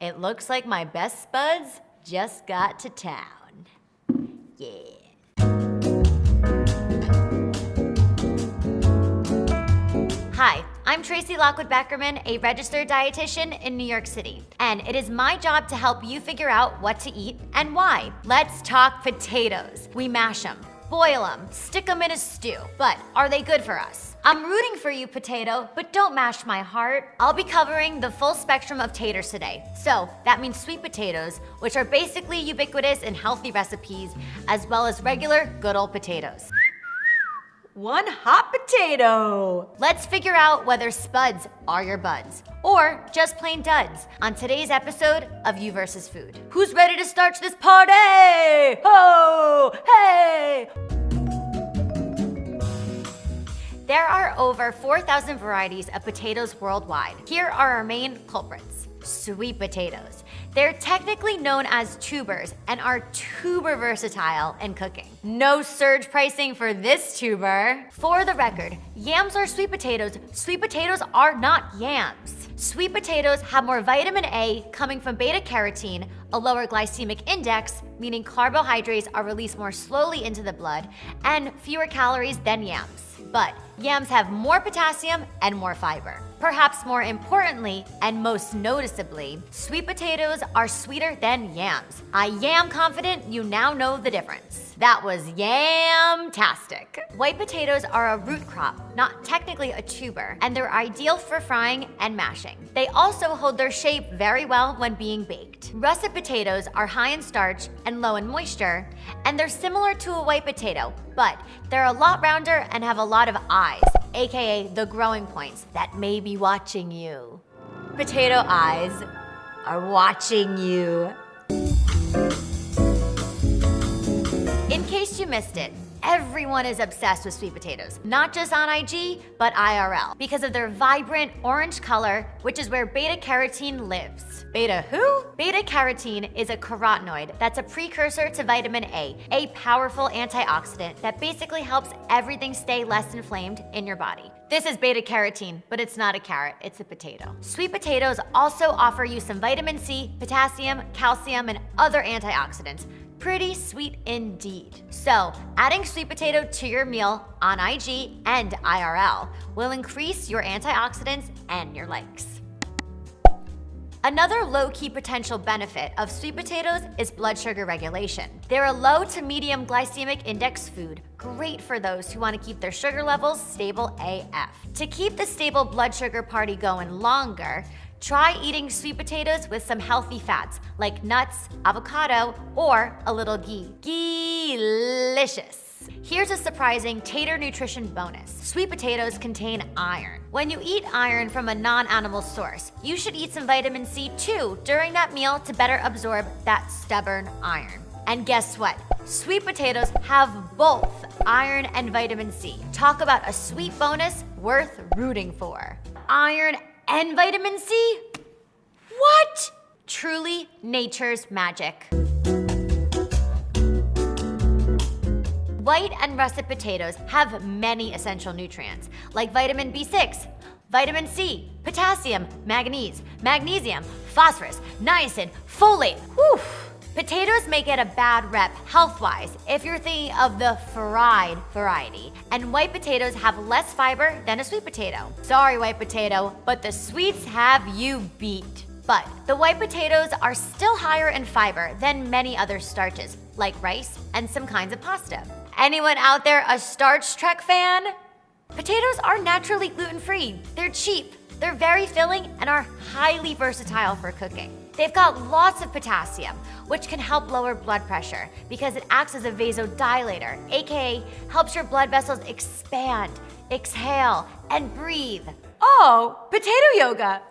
It looks like my best spuds just got to town. Yeah. Hi, I'm Tracy Lockwood-Beckerman, a registered dietitian in New York City, and it is my job to help you figure out what to eat and why. Let's talk potatoes. We mash them, boil them, stick them in a stew, but are they good for us? I'm rooting for you, potato, but don't mash my heart. I'll be covering the full spectrum of taters today. So that means sweet potatoes, which are basically ubiquitous in healthy recipes, as well as regular good old potatoes. One hot potato! Let's figure out whether spuds are your buds, or just plain duds, on today's episode of You vs. Food. Who's ready to start this party? Ho! Hey! There are over 4,000 varieties of potatoes worldwide. Here are our main culprits. Sweet potatoes. They're technically known as tubers and are tuber versatile in cooking. No surge pricing for this tuber. For the record, yams are sweet potatoes. Sweet potatoes are not yams. Sweet potatoes have more vitamin A coming from beta carotene, a lower glycemic index, meaning carbohydrates are released more slowly into the blood, and fewer calories than yams. But yams have more potassium and more fiber. Perhaps more importantly, and most noticeably, sweet potatoes are sweeter than yams. I am confident you now know the difference. That was yam-tastic. White potatoes are a root crop, not technically a tuber, and they're ideal for frying and mashing. They also hold their shape very well when being baked. Russet potatoes are high in starch and low in moisture, and they're similar to a white potato, but they're a lot rounder and have a lot of eyes, aka the growing points that may be watching you. Potato eyes are watching you. In case you missed it, everyone is obsessed with sweet potatoes, not just on IG, but IRL, because of their vibrant orange color, which is where beta carotene lives. Beta who? Beta carotene is a carotenoid that's a precursor to vitamin A powerful antioxidant that basically helps everything stay less inflamed in your body. This is beta carotene, but it's not a carrot, it's a potato. Sweet potatoes also offer you some vitamin C, potassium, calcium, and other antioxidants. Pretty sweet indeed. So, adding sweet potato to your meal on IG and IRL will increase your antioxidants and your likes. Another low-key potential benefit of sweet potatoes is blood sugar regulation. They're a low to medium glycemic index food, great for those who want to keep their sugar levels stable AF. To keep the stable blood sugar party going longer, try eating sweet potatoes with some healthy fats like nuts, avocado, or a little ghee. Delicious. Here's a surprising tater nutrition bonus. Sweet potatoes contain iron. When you eat iron from a non-animal source, you should eat some vitamin C too during that meal to better absorb that stubborn iron. And guess what? Sweet potatoes have both iron and vitamin C. Talk about a sweet bonus worth rooting for. Iron and vitamin C? What? Truly nature's magic. White and russet potatoes have many essential nutrients, like vitamin B6, vitamin C, potassium, manganese, magnesium, phosphorus, niacin, folate. Whew. Potatoes may get a bad rep health-wise if you're thinking of the fried variety, and white potatoes have less fiber than a sweet potato. Sorry, white potato, but the sweets have you beat. But the white potatoes are still higher in fiber than many other starches, like rice and some kinds of pasta. Anyone out there a Starch Trek fan? Potatoes are naturally gluten-free. They're cheap, they're very filling, and are highly versatile for cooking. They've got lots of potassium, which can help lower blood pressure because it acts as a vasodilator, aka helps your blood vessels expand, exhale, and breathe. Oh, potato yoga!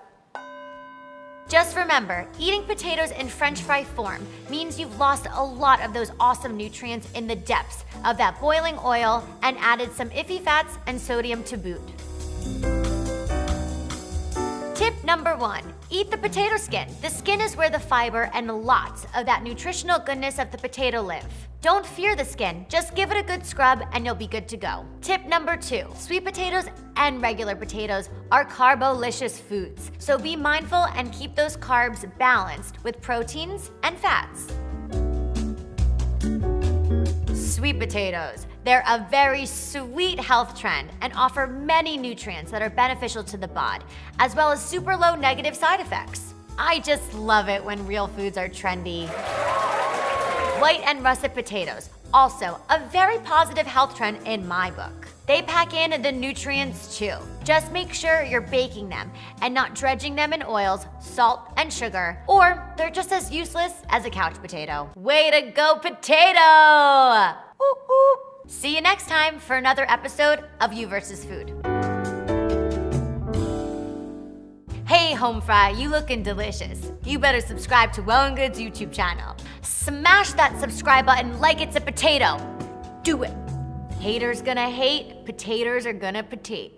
Just remember, eating potatoes in French fry form means you've lost a lot of those awesome nutrients in the depths of that boiling oil and added some iffy fats and sodium to boot. Tip number 1, eat the potato skin. The skin is where the fiber and lots of that nutritional goodness of the potato live. Don't fear the skin, just give it a good scrub and you'll be good to go. Tip number 2, sweet potatoes and regular potatoes are carbolicious foods, so be mindful and keep those carbs balanced with proteins and fats. Sweet potatoes. They're a very sweet health trend and offer many nutrients that are beneficial to the bod, as well as super low negative side effects. I just love it when real foods are trendy. White and russet potatoes, also a very positive health trend in my book. They pack in the nutrients too. Just make sure you're baking them and not dredging them in oils, salt, and sugar, or they're just as useless as a couch potato. Way to go, potato! Ooh, ooh. See you next time for another episode of You vs. Food. Hey home fry, you looking delicious. You better subscribe to Well+Good's YouTube channel. Smash that subscribe button like it's a potato. Do it. Haters gonna hate, potatoes are gonna potate.